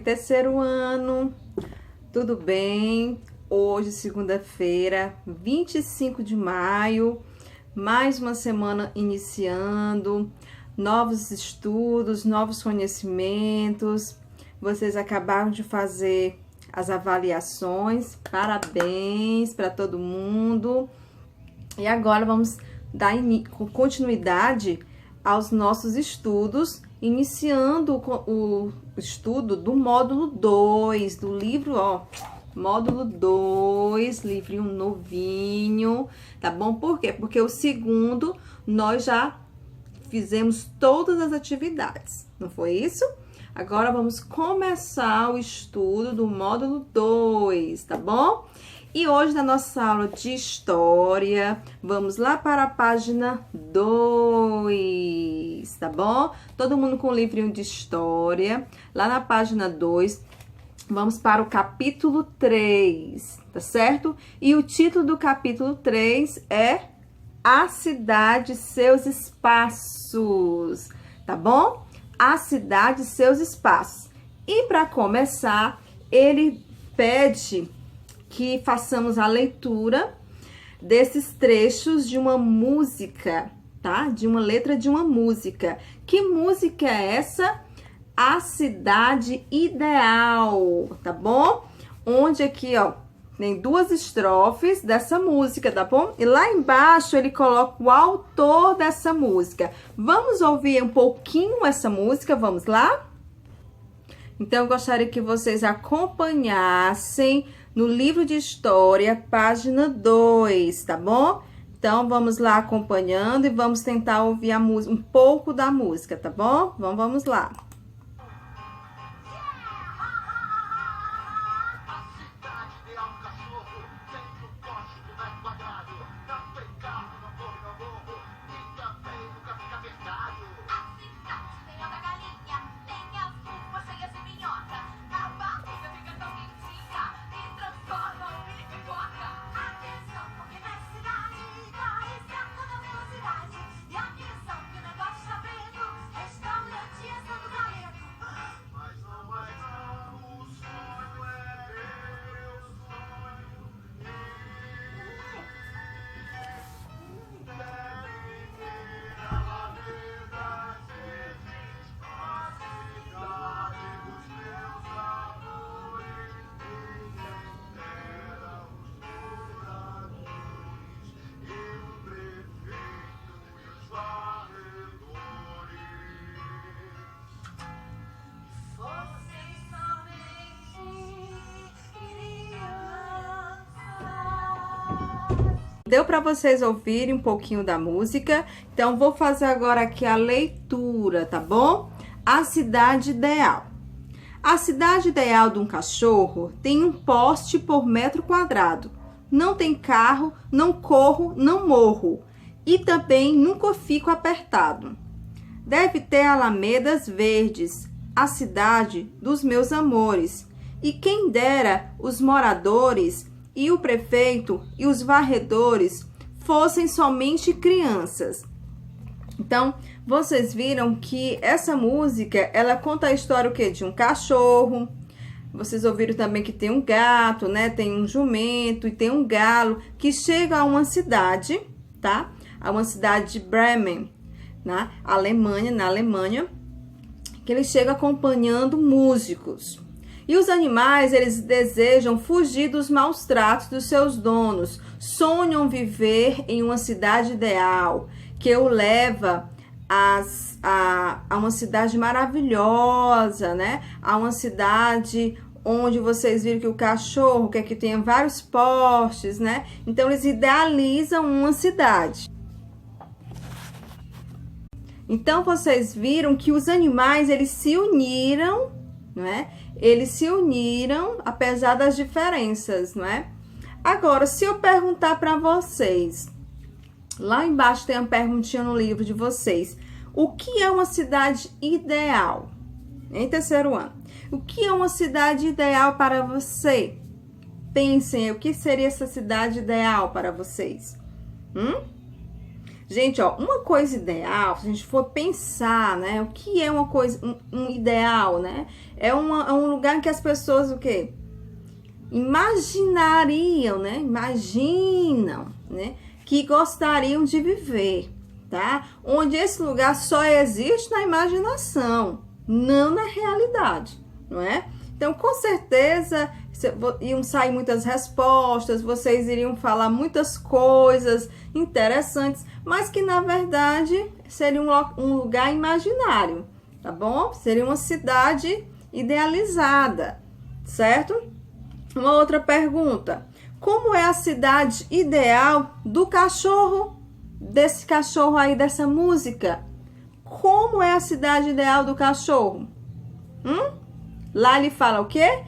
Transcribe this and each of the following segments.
terceiro ano, tudo bem? Hoje, segunda-feira, 25 de maio, mais uma semana iniciando, novos estudos, novos conhecimentos. Vocês acabaram de fazer as avaliações, parabéns para todo mundo. E agora vamos dar continuidade aos nossos estudos, iniciando o estudo do módulo 2 do livro, módulo 2, livrinho novinho, tá bom? Por quê? Porque o segundo nós já fizemos todas as atividades, não foi isso? Agora vamos começar o estudo do módulo 2, tá bom? E hoje, na nossa aula de história, vamos lá para a página 2, tá bom? Todo mundo com o livrinho de história. Lá na página 2, vamos para o capítulo 3, tá certo? E o título do capítulo 3 é A Cidade e Seus Espaços, tá bom? A Cidade e Seus Espaços. E para começar, ele pede que façamos a leitura desses trechos de uma música, tá? De uma letra de uma música. Que música é essa? A Cidade Ideal, tá bom? Onde aqui, tem duas estrofes dessa música, tá bom? E lá embaixo ele coloca o autor dessa música. Vamos ouvir um pouquinho essa música, vamos lá? Então, eu gostaria que vocês acompanhassem no livro de história, página 2, tá bom? Então, vamos lá acompanhando e vamos tentar ouvir a música, um pouco da música, tá bom? Vamos lá. Deu para vocês ouvirem um pouquinho da música? Então, vou fazer agora aqui a leitura, tá bom? A cidade ideal. A cidade ideal de um cachorro tem um poste por metro quadrado. Não tem carro, não corro, não morro. E também nunca fico apertado. Deve ter alamedas verdes, a cidade dos meus amores. E quem dera os moradores e o prefeito e os varredores fossem somente crianças. Então, vocês viram que essa música, ela conta a história o quê? De um cachorro. Vocês ouviram também que tem um gato, né? Tem um jumento e tem um galo que chega a uma cidade, tá? A uma cidade de Bremen, na Alemanha, que ele chega acompanhando músicos. E os animais, eles desejam fugir dos maus tratos dos seus donos, sonham viver em uma cidade ideal, que o leva a uma cidade maravilhosa, né? A uma cidade onde vocês viram que o cachorro quer que tenha vários postes, né? Então, eles idealizam uma cidade. Então, vocês viram que os animais, eles se uniram, não é? Eles se uniram, apesar das diferenças, não é? Agora, se eu perguntar para vocês, lá embaixo tem uma perguntinha no livro de vocês. O que é uma cidade ideal? Em terceiro ano. O que é uma cidade ideal para você? Pensem, o que seria essa cidade ideal para vocês? Gente, ó, uma coisa ideal, se a gente for pensar, né? O que é uma coisa, um ideal, né? É um lugar em que as pessoas, o quê? Imaginariam, né? Imaginam, né? Que gostariam de viver, tá? Onde esse lugar só existe na imaginação, não na realidade, não é? Então, com certeza, iam sair muitas respostas, vocês iriam falar muitas coisas interessantes, mas que, na verdade, seria um lugar imaginário, tá bom? Seria uma cidade idealizada, certo? Uma outra pergunta. Como é a cidade ideal do cachorro? Desse cachorro aí, dessa música? Como é a cidade ideal do cachorro? Lá ele fala o quê?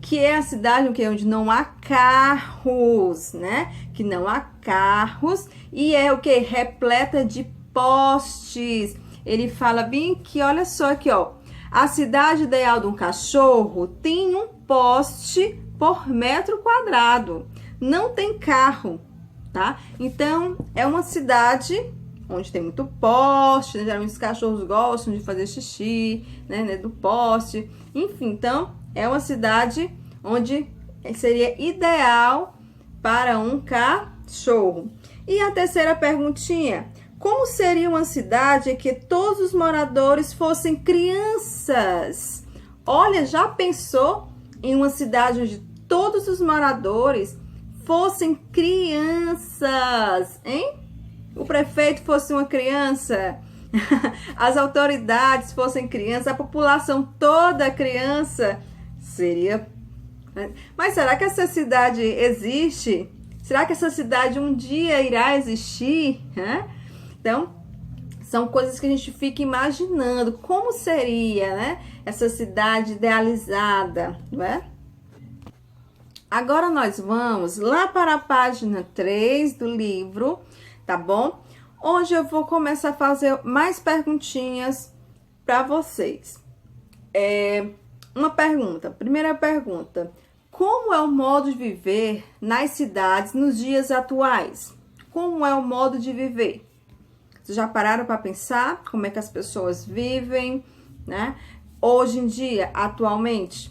Que é a cidade onde não há carros, né? Que não há carros e é o quê? Repleta de postes. Ele fala bem que, olha só aqui, ó. A cidade ideal de um cachorro tem um poste por metro quadrado. Não tem carro, tá? Então, é uma cidade onde tem muito poste, né? Geralmente os cachorros gostam de fazer xixi, né, do poste. Enfim, então, é uma cidade onde seria ideal para um cachorro. E a terceira perguntinha: como seria uma cidade em que todos os moradores fossem crianças? Olha, já pensou em uma cidade onde todos os moradores fossem crianças, hein? O prefeito fosse uma criança, as autoridades fossem crianças, a população toda criança, seria... Mas será que essa cidade existe? Será que essa cidade um dia irá existir? Então, são coisas que a gente fica imaginando. Como seria, né? Essa cidade idealizada, não é? Agora nós vamos lá para a página 3 do livro, tá bom? Hoje eu vou começar a fazer mais perguntinhas para vocês. Uma pergunta, primeira pergunta: como é o modo de viver nas cidades nos dias atuais? Como é o modo de viver? Vocês já pararam para pensar como é que as pessoas vivem, né? Hoje em dia, atualmente?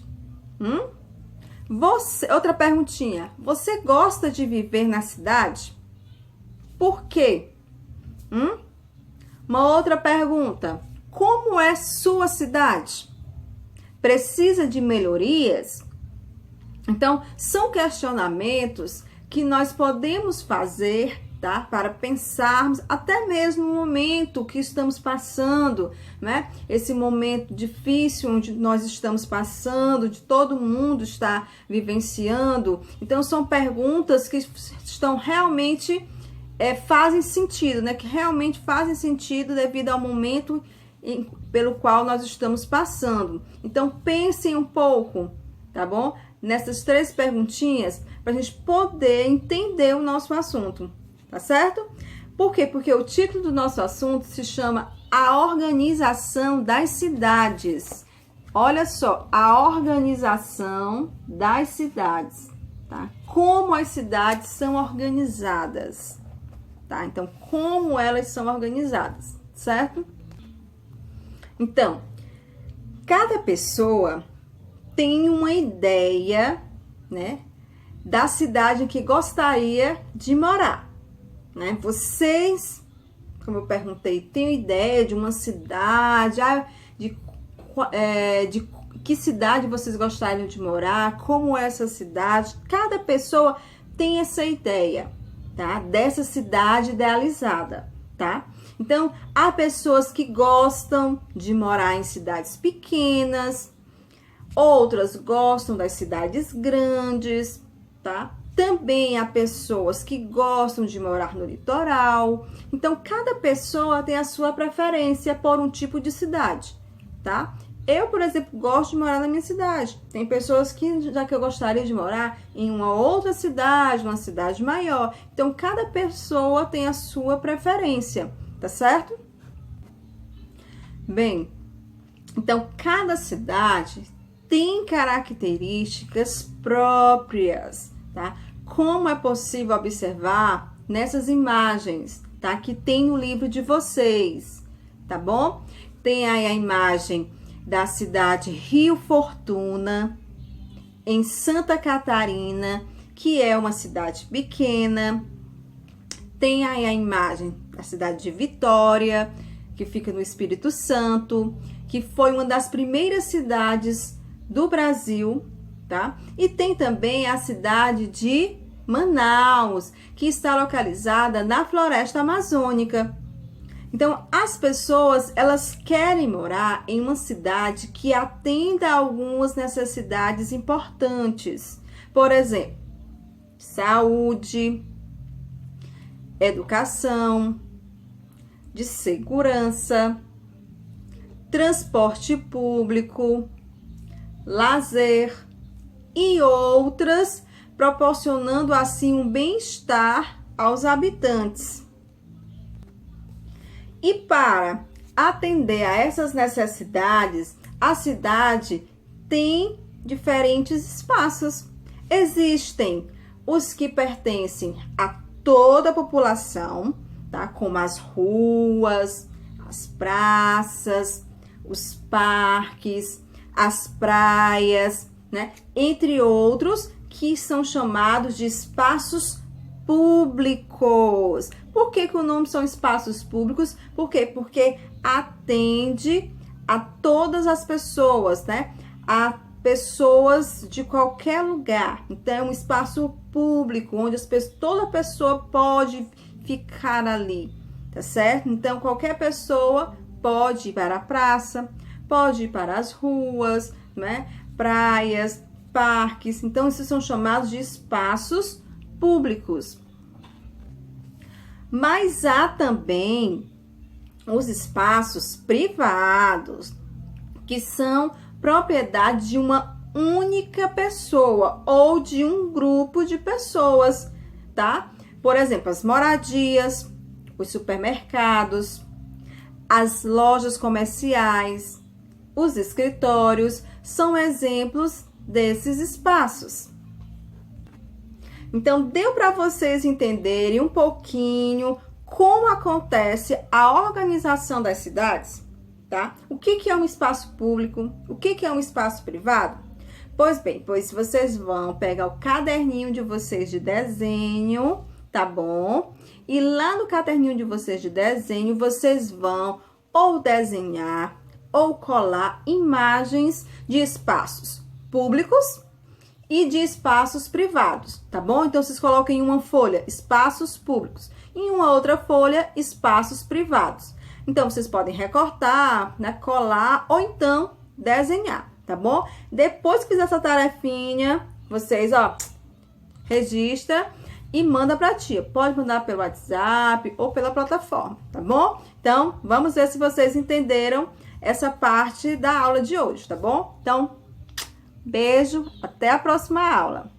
Outra perguntinha: você gosta de viver na cidade? Por quê? Uma outra pergunta: como é sua cidade? Precisa de melhorias? Então, são questionamentos que nós podemos fazer, tá? Para pensarmos até mesmo no momento que estamos passando, né? Esse momento difícil onde nós estamos passando, de todo mundo está vivenciando. Então, são perguntas que estão realmente fazem sentido, né? Que realmente fazem sentido devido ao momento pelo qual nós estamos passando. Então, pensem um pouco, tá bom? Nessas 3 perguntinhas, para a gente poder entender o nosso assunto, tá certo? Por quê? Porque o título do nosso assunto se chama A Organização das Cidades. Olha só, a organização das cidades, tá? Como as cidades são organizadas, tá? Então, como elas são organizadas, certo? Então, cada pessoa tem uma ideia, né, da cidade em que gostaria de morar, né? Vocês, como eu perguntei, têm ideia de uma cidade, de que cidade vocês gostariam de morar, como é essa cidade? Cada pessoa tem essa ideia, tá? Dessa cidade idealizada, tá? Então, há pessoas que gostam de morar em cidades pequenas, outras gostam das cidades grandes, tá? Também há pessoas que gostam de morar no litoral. Então, cada pessoa tem a sua preferência por um tipo de cidade, tá? Eu, por exemplo, gosto de morar na minha cidade. Tem pessoas que eu gostaria de morar em uma outra cidade, uma cidade maior. Então, cada pessoa tem a sua preferência, tá certo? Bem, então, cada cidade tem características próprias, tá? Como é possível observar nessas imagens, tá? Que tem no livro de vocês, tá bom? Tem aí a imagem da cidade Rio Fortuna, em Santa Catarina, que é uma cidade pequena. Tem aí a imagem da cidade de Vitória, que fica no Espírito Santo, que foi uma das primeiras cidades do Brasil, tá? E tem também a cidade de Manaus, que está localizada na floresta amazônica. Então, as pessoas, elas querem morar em uma cidade que atenda a algumas necessidades importantes. Por exemplo, saúde, educação, de segurança, transporte público, lazer e outras, proporcionando assim um bem-estar aos habitantes. E para atender a essas necessidades, a cidade tem diferentes espaços. Existem os que pertencem a toda a população, tá? Como as ruas, as praças, os parques, as praias, né? Entre outros, que são chamados de espaços públicos. Por que o nome são espaços públicos? Por quê? Porque atende a todas as pessoas, né? A pessoas de qualquer lugar. Então, é um espaço público, onde toda pessoa pode ficar ali, tá certo? Então, qualquer pessoa pode ir para a praça, pode ir para as ruas, né? Praias, parques. Então, esses são chamados de espaços públicos. Mas há também os espaços privados, que são propriedade de uma única pessoa ou de um grupo de pessoas, tá? Por exemplo, as moradias, os supermercados, as lojas comerciais, os escritórios são exemplos desses espaços. Então, deu para vocês entenderem um pouquinho como acontece a organização das cidades, tá? O que é um espaço público? O que é um espaço privado? Pois bem, vocês vão pegar o caderninho de vocês de desenho, tá bom? E lá no caderninho de vocês de desenho, vocês vão ou desenhar ou colar imagens de espaços públicos e de espaços privados, tá bom? Então, vocês colocam em uma folha espaços públicos, em uma outra folha espaços privados. Então, vocês podem recortar, né, colar ou então desenhar, tá bom? Depois que fizer essa tarefinha, vocês, ó, registra e manda pra tia. Pode mandar pelo WhatsApp ou pela plataforma, tá bom? Então, vamos ver se vocês entenderam essa parte da aula de hoje, tá bom? Então, beijo, até a próxima aula.